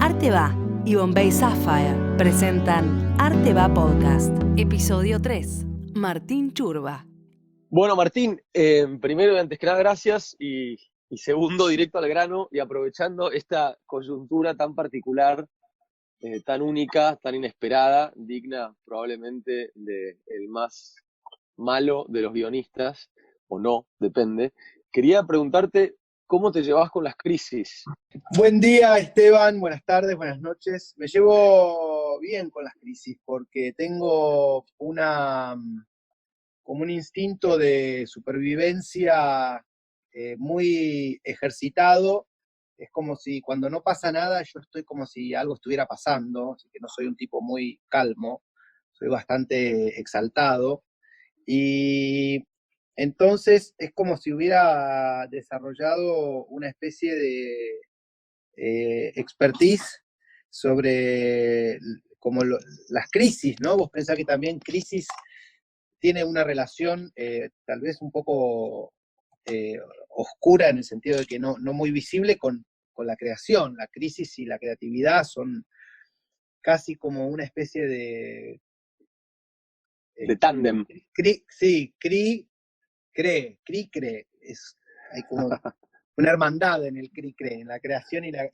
Arte Va y Bombay Sapphire presentan Arte Va Podcast, episodio 3, Martín Churba. Bueno, Martín, primero y antes que nada, gracias, y segundo, directo al grano, y aprovechando esta coyuntura tan particular, tan única, tan inesperada, digna probablemente del más malo de los guionistas, o no, depende, quería preguntarte cómo te llevas con las crisis. Buen día, Esteban, buenas tardes, buenas noches. Me llevo bien con las crisis porque tengo como un instinto de supervivencia muy ejercitado. Es como si cuando no pasa nada, yo estoy como si algo estuviera pasando, así que no soy un tipo muy calmo, soy bastante exaltado. Y entonces es como si hubiera desarrollado una especie de expertise sobre como las crisis, ¿no? Vos pensás que también crisis tiene una relación tal vez un poco oscura en el sentido de que no muy visible con la creación. La crisis y la creatividad son casi como una especie de tándem. Sí, cree. Hay como una hermandad en el cri-cre, en la creación y la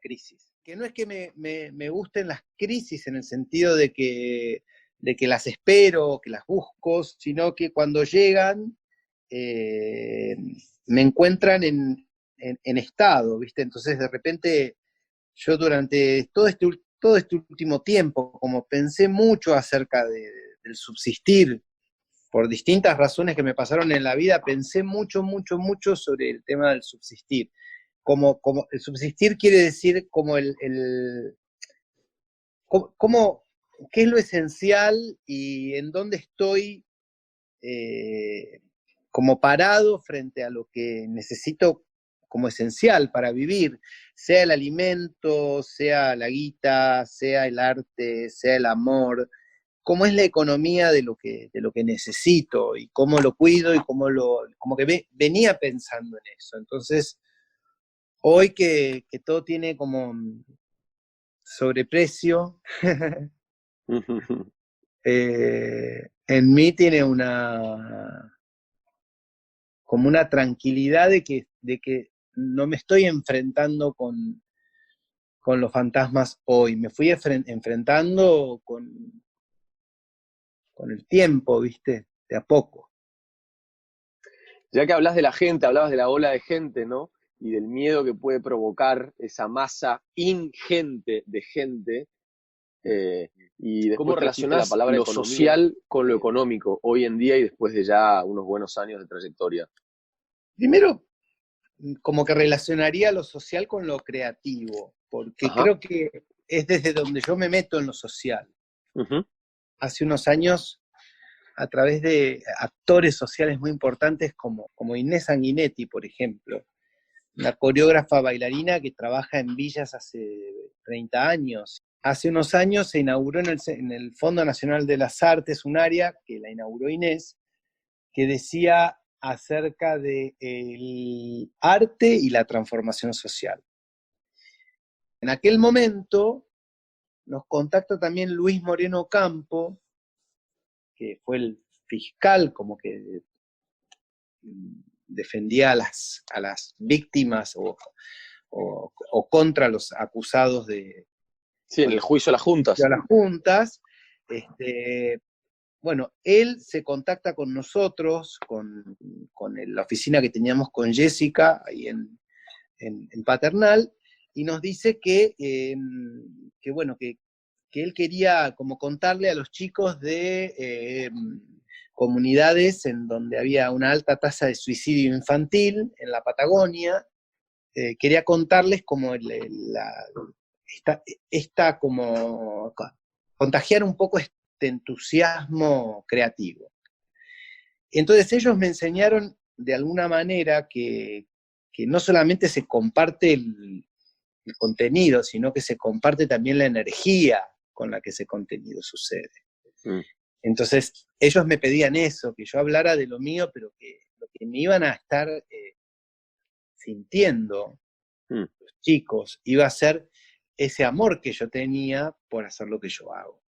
crisis. Que no es que me gusten las crisis en el sentido de que las espero, que las busco, sino que cuando llegan me encuentran en estado, ¿viste? Entonces de repente yo durante todo este último tiempo, como pensé mucho acerca del subsistir, por distintas razones que me pasaron en la vida, pensé mucho sobre el tema del subsistir. Como el subsistir quiere decir como qué es lo esencial y en dónde estoy como parado frente a lo que necesito como esencial para vivir, sea el alimento, sea la guita, sea el arte, sea el amor, cómo es la economía de lo que necesito y cómo lo cuido y como que venía pensando en eso. Entonces, hoy que todo tiene como sobreprecio, en mí tiene como una tranquilidad de que no me estoy enfrentando con los fantasmas hoy. Me fui enfrentando con el tiempo, ¿viste? De a poco. Ya que hablas de la gente, hablabas de la ola de gente, ¿no? Y del miedo que puede provocar esa masa ingente de gente, y después ¿cómo relacionás la palabra lo social con lo económico hoy en día y después de ya unos buenos años de trayectoria? Primero, como que relacionaría lo social con lo creativo, porque creo que es desde donde yo me meto en lo social. Hace unos años, a través de actores sociales muy importantes como Inés Sanguinetti, por ejemplo, una coreógrafa bailarina que trabaja en villas hace 30 años. Hace unos años se inauguró en el Fondo Nacional de las Artes un área que la inauguró Inés, que decía acerca del arte y la transformación social. En aquel momento nos contacta también Luis Moreno Campo, que fue el fiscal como que defendía a las víctimas o contra los acusados de... Sí, en el juicio a las juntas. A las juntas. Bueno, él se contacta con nosotros, con la oficina que teníamos con Jessica, ahí en Paternal, y nos dice que él quería como contarle a los chicos de comunidades en donde había una alta tasa de suicidio infantil, en la Patagonia, quería contarles como como contagiar un poco este entusiasmo creativo. Entonces ellos me enseñaron de alguna manera que no solamente se comparte el contenido, sino que se comparte también la energía con la que ese contenido sucede. Entonces ellos me pedían eso, que yo hablara de lo mío, pero que lo que me iban a estar sintiendo los chicos iba a ser ese amor que yo tenía por hacer lo que yo hago.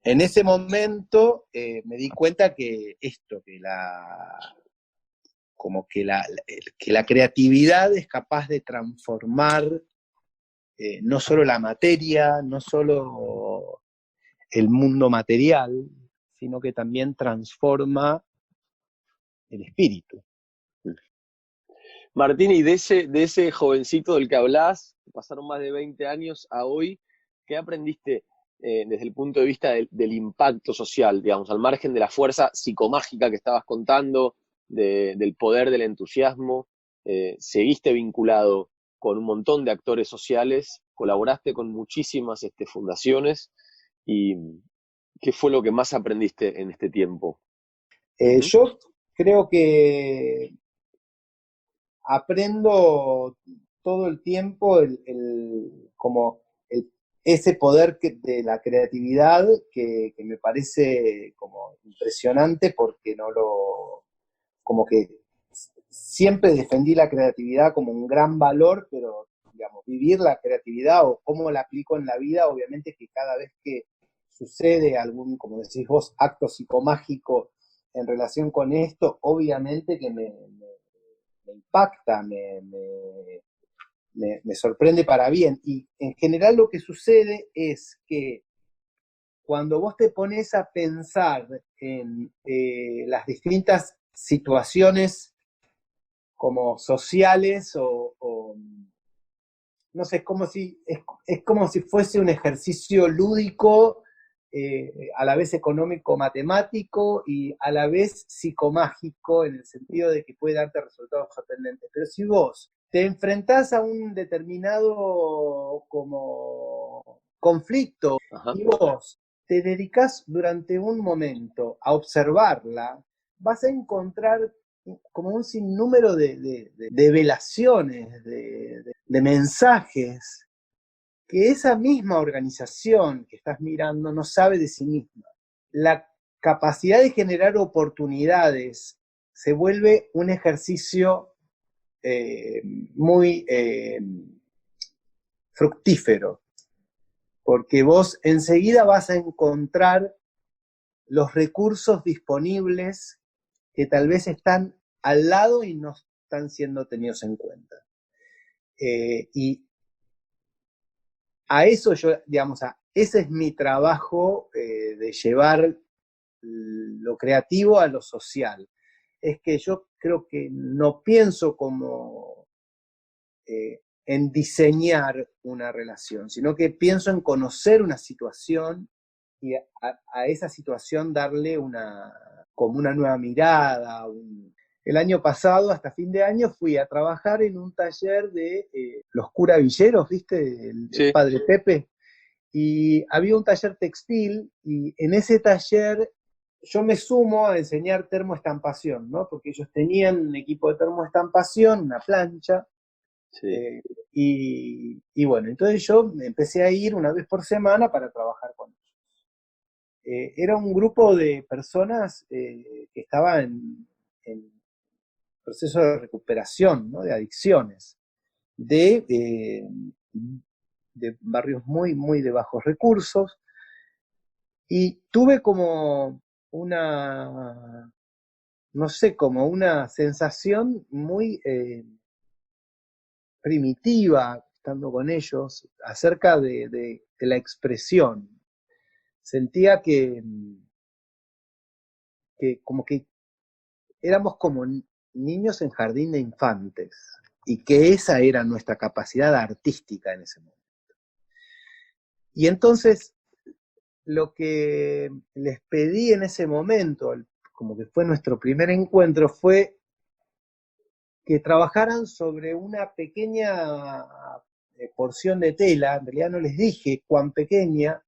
En ese momento me di cuenta que esto, que la creatividad es capaz de transformar no solo la materia, no solo el mundo material, sino que también transforma el espíritu. Martín, y de ese jovencito del que hablás, pasaron más de 20 años a hoy, ¿qué aprendiste desde el punto de vista del impacto social, digamos, al margen de la fuerza psicomágica que estabas contando, del poder del entusiasmo? Seguiste vinculado con un montón de actores sociales, colaboraste con muchísimas fundaciones, y ¿qué fue lo que más aprendiste en este tiempo? Yo creo que aprendo todo el tiempo ese poder de la creatividad que me parece como impresionante, porque como que siempre defendí la creatividad como un gran valor, pero digamos, vivir la creatividad o cómo la aplico en la vida, obviamente que cada vez que sucede algún, como decís vos, acto psicomágico en relación con esto, obviamente que me impacta, me sorprende para bien. Y en general lo que sucede es que cuando vos te pones a pensar en las distintas situaciones como sociales o no sé, es como si fuese un ejercicio lúdico, a la vez económico-matemático y a la vez psicomágico, en el sentido de que puede darte resultados sorprendentes. Pero si vos te enfrentás a un determinado como conflicto, Ajá. y vos te dedicás durante un momento a observarla, vas a encontrar como un sinnúmero de velaciones, de mensajes que esa misma organización que estás mirando no sabe de sí misma. La capacidad de generar oportunidades se vuelve un ejercicio muy fructífero, porque vos enseguida vas a encontrar los recursos disponibles que tal vez están al lado y no están siendo tenidos en cuenta. Y a eso digamos, ese es mi trabajo de llevar lo creativo a lo social. Es que yo creo que no pienso como en diseñar una relación, sino que pienso en conocer una situación y a esa situación darle como una nueva mirada. El año pasado, hasta fin de año, fui a trabajar en un taller de los curavilleros, ¿viste? El padre Pepe. Y había un taller textil, y en ese taller yo me sumo a enseñar termoestampación, ¿no? Porque ellos tenían un equipo de termoestampación, una plancha. Sí. Y bueno, entonces yo empecé a ir una vez por semana para trabajar con ellos. Era un grupo de personas que estaban en proceso de recuperación, ¿no? De adicciones, de barrios muy, muy de bajos recursos, y tuve como no sé, como una sensación muy primitiva, estando con ellos, acerca de la expresión. Sentía que como que éramos como niños en jardín de infantes, y que esa era nuestra capacidad artística en ese momento. Y entonces, lo que les pedí en ese momento, como que fue nuestro primer encuentro, fue que trabajaran sobre una pequeña porción de tela. En realidad no les dije cuán pequeña,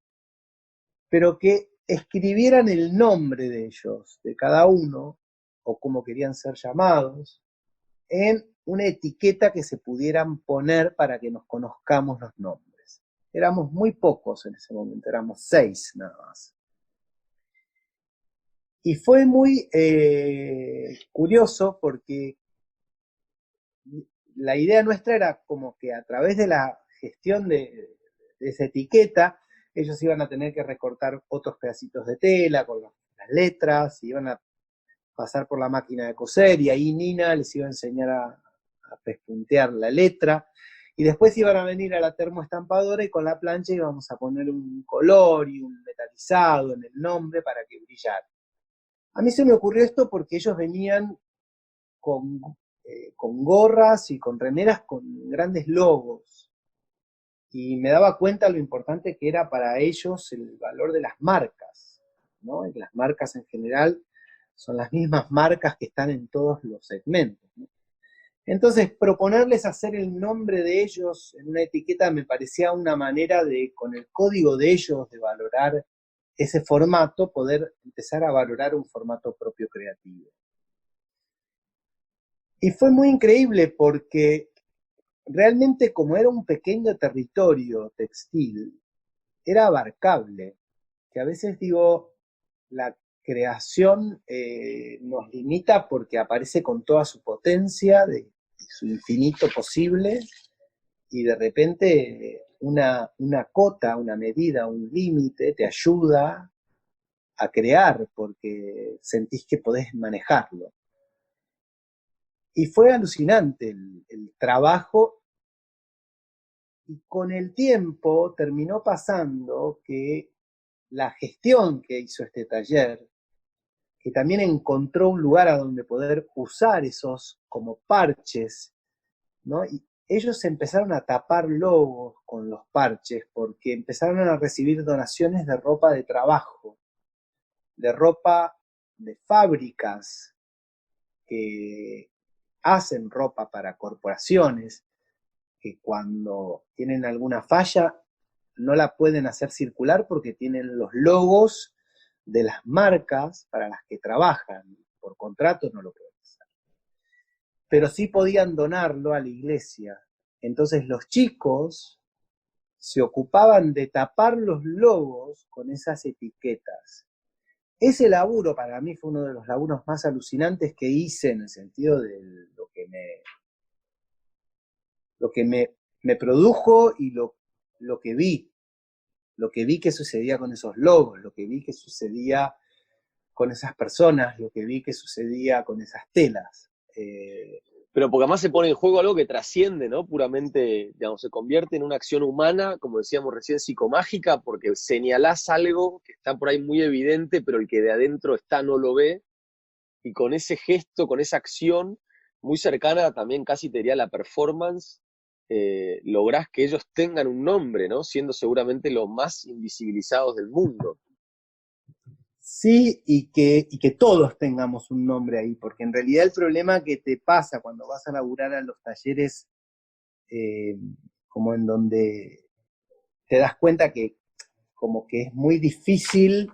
pero que escribieran el nombre de ellos, de cada uno, o cómo querían ser llamados, en una etiqueta que se pudieran poner para que nos conozcamos los nombres. Éramos muy pocos en ese momento, éramos 6 nada más. Y fue muy curioso, porque la idea nuestra era como que a través de la gestión de esa etiqueta, ellos iban a tener que recortar otros pedacitos de tela con las letras, iban a pasar por la máquina de coser, y ahí Nina les iba a enseñar a pespuntear la letra, y después iban a venir a la termoestampadora y con la plancha íbamos a poner un color y un metalizado en el nombre para que brillara. A mí se me ocurrió esto porque ellos venían con gorras y con remeras con grandes logos, y me daba cuenta lo importante que era para ellos el valor de las marcas, ¿no? Y las marcas en general son las mismas marcas que están en todos los segmentos, ¿no? Entonces, proponerles hacer el nombre de ellos en una etiqueta me parecía una manera de, con el código de ellos, de valorar ese formato, poder empezar a valorar un formato propio creativo. Y fue muy increíble porque realmente, como era un pequeño territorio textil, era abarcable, que a veces digo, la creación nos limita porque aparece con toda su potencia, de su infinito posible, y de repente una cota, una medida, un límite te ayuda a crear porque sentís que podés manejarlo. Y fue alucinante el trabajo, y con el tiempo terminó pasando que la gestión que hizo este taller, que también encontró un lugar a donde poder usar esos como parches, ¿no? Y ellos empezaron a tapar logos con los parches porque empezaron a recibir donaciones de ropa de trabajo, de ropa de fábricas que hacen ropa para corporaciones, que cuando tienen alguna falla no la pueden hacer circular porque tienen los logos de las marcas para las que trabajan. Por contrato no lo pueden hacer. Pero sí podían donarlo a la iglesia. Entonces los chicos se ocupaban de tapar los logos con esas etiquetas. Ese laburo para mí fue uno de los laburos más alucinantes que hice, en el sentido de lo que me produjo y lo que vi. Lo que vi que sucedía con esos logos, lo que vi que sucedía con esas personas, lo que vi que sucedía con esas telas. Pero porque además se pone en juego algo que trasciende, ¿no? Puramente, digamos, se convierte en una acción humana, como decíamos recién, psicomágica, porque señalás algo que está por ahí muy evidente, pero el que de adentro está no lo ve, y con ese gesto, con esa acción, muy cercana también casi te diría la performance, lográs que ellos tengan un nombre, ¿no? Siendo seguramente los más invisibilizados del mundo. Sí, y que todos tengamos un nombre ahí, porque en realidad el problema que te pasa cuando vas a laburar a los talleres, como en donde te das cuenta que como que es muy difícil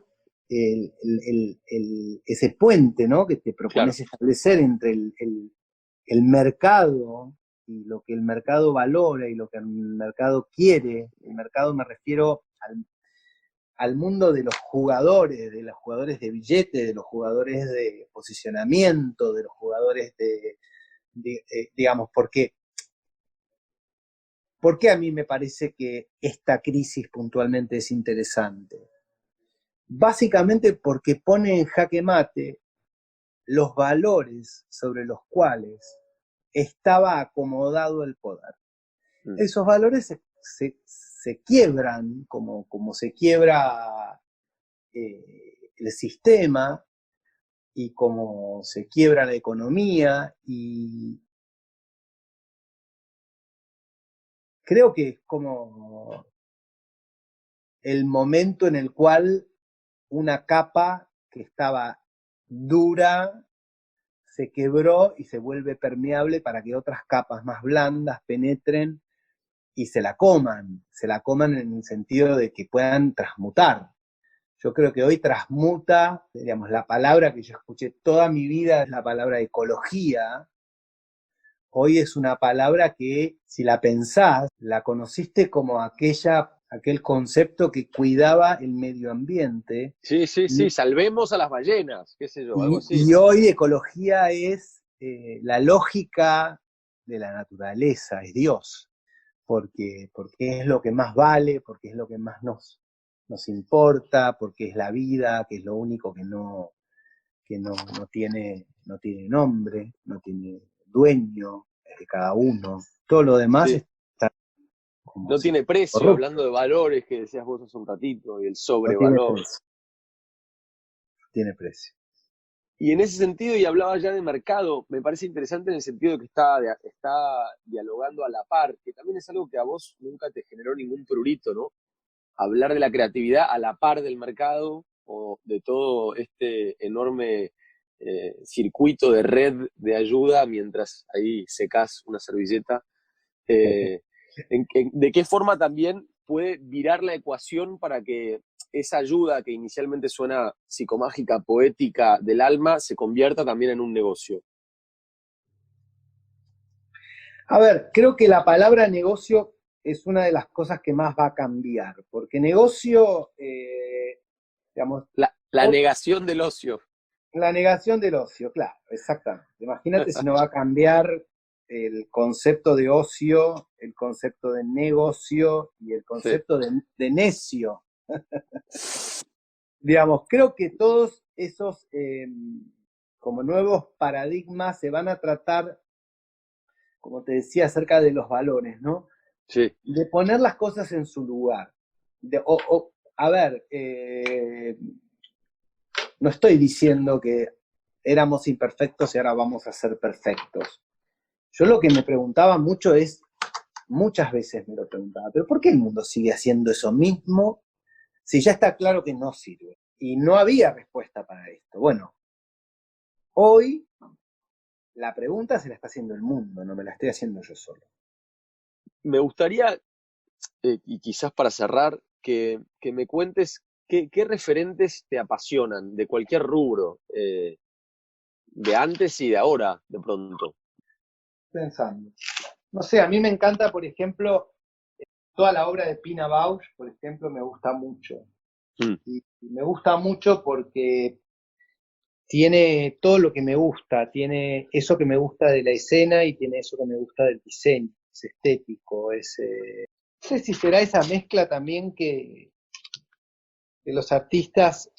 ese puente, ¿no? Que te propones establecer entre el mercado y lo que el mercado valora y lo que el mercado quiere. El mercado, me refiero al mundo de los jugadores de billete, de los jugadores de posicionamiento, de los jugadores digamos, ¿por qué a mí me parece que esta crisis puntualmente es interesante? Básicamente porque pone en jaque mate los valores sobre los cuales estaba acomodado el poder. Esos valores se quiebran, como se quiebra el sistema, y como se quiebra la economía, y creo que es como el momento en el cual una capa que estaba dura se quebró y se vuelve permeable para que otras capas más blandas penetren y se la coman en el sentido de que puedan transmutar. Yo creo que hoy transmuta, digamos, la palabra que yo escuché toda mi vida es la palabra ecología. Hoy es una palabra que, si la pensás, la conociste como aquel concepto que cuidaba el medio ambiente. Sí, salvemos a las ballenas, qué sé yo, algo así. Y hoy ecología es la lógica de la naturaleza, es Dios. porque es lo que más vale, porque es lo que más nos importa, porque es la vida, que es lo único que no tiene nombre, no tiene dueño, es de cada uno. Todo lo demás está como no tiene precio, corrupto. Hablando de valores que decías vos hace un ratito, y el No sobrevalor. tiene precio. Y en ese sentido, y hablaba ya de mercado, me parece interesante en el sentido de que está dialogando a la par, que también es algo que a vos nunca te generó ningún prurito, ¿no? Hablar de la creatividad a la par del mercado o de todo este enorme circuito de red de ayuda mientras ahí secás una servilleta. ¿De qué forma también puede virar la ecuación para que esa ayuda que inicialmente suena psicomágica, poética del alma, se convierta también en un negocio? A ver, creo que la palabra negocio es una de las cosas que más va a cambiar, porque negocio, digamos... La negación del ocio. La negación del ocio, claro, exactamente. Imagínate si no va a cambiar el concepto de ocio, el concepto de negocio y el concepto de necio. Digamos, creo que todos esos como nuevos paradigmas se van a tratar, como te decía, acerca de los valores, ¿no? Sí. De poner las cosas en su lugar. A ver, no estoy diciendo que éramos imperfectos y ahora vamos a ser perfectos. Yo lo que me preguntaba mucho es, muchas veces me lo preguntaba, ¿pero por qué el mundo sigue haciendo eso mismo si ya está claro que no sirve? Y no había respuesta para esto. Bueno, hoy la pregunta se la está haciendo el mundo, no me la estoy haciendo yo solo. Me gustaría, y quizás para cerrar, que me cuentes qué referentes te apasionan de cualquier rubro, de antes y de ahora, de pronto. Pensando. No sé, a mí me encanta, por ejemplo, toda la obra de Pina Bausch, por ejemplo, me gusta mucho. Y me gusta mucho porque tiene todo lo que me gusta, tiene eso que me gusta de la escena y tiene eso que me gusta del diseño, es estético, no sé si será esa mezcla también que los artistas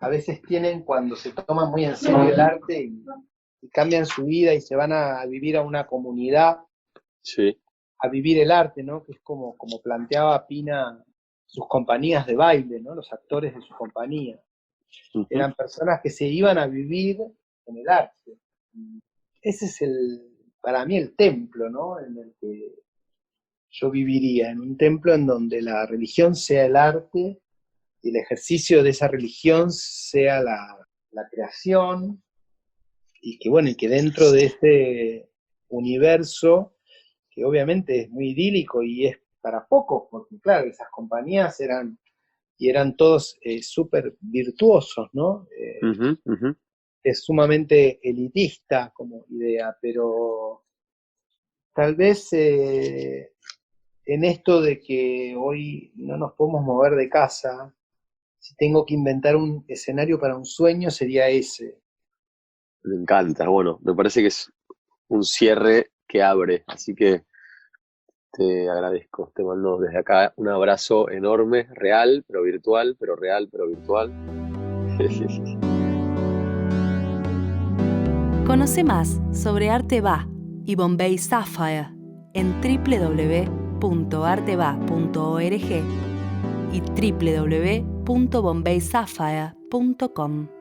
a veces tienen cuando se toman muy en serio el arte y cambian su vida y se van a vivir a una comunidad, sí, a vivir el arte, ¿no? Que es como planteaba Pina sus compañías de baile, ¿no? Los actores de su compañía. Eran personas que se iban a vivir en el arte. Ese es para mí el templo, ¿no? En el que yo viviría, en un templo en donde la religión sea el arte y el ejercicio de esa religión sea la creación, y que bueno, y que dentro de este universo, que obviamente es muy idílico y es para pocos, porque claro, esas compañías eran todos súper virtuosos, ¿no? Es sumamente elitista como idea, pero tal vez en esto de que hoy no nos podemos mover de casa, si tengo que inventar un escenario para un sueño, sería ese. Me encanta, bueno, me parece que es un cierre que abre, así que te agradezco, te mando desde acá un abrazo enorme, real, pero virtual, pero real, pero virtual. Conoce más sobre Arteba y Bombay Sapphire en www.arteba.org y www.bombaysapphire.com.